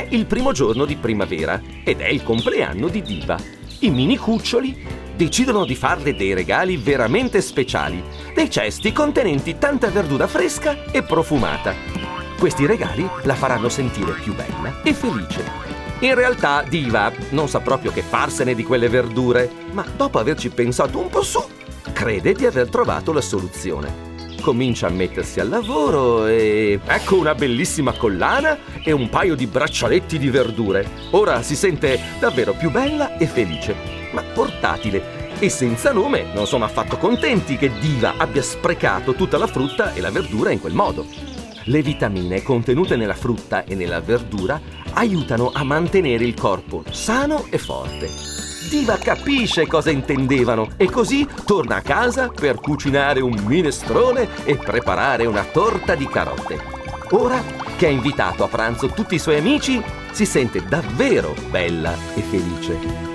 È il primo giorno di primavera ed è il compleanno di Diva. I mini cuccioli decidono di farle dei regali veramente speciali, dei cesti contenenti tanta verdura fresca e profumata. Questi regali la faranno sentire più bella e felice. In realtà Diva non sa proprio che farsene di quelle verdure, ma dopo averci pensato un po' su, crede di aver trovato la soluzione. Comincia a mettersi al lavoro e ecco una bellissima collana e un paio di braccialetti di verdure. Ora si sente davvero più bella e felice, ma portatile e senza nome. Non sono affatto contenti che Diva abbia sprecato tutta la frutta e la verdura in quel modo. Le vitamine contenute nella frutta e nella verdura aiutano a mantenere il corpo sano e forte. Diva capisce cosa intendevano e così torna a casa per cucinare un minestrone e preparare una torta di carote. Ora che ha invitato a pranzo tutti i suoi amici, si sente davvero bella e felice.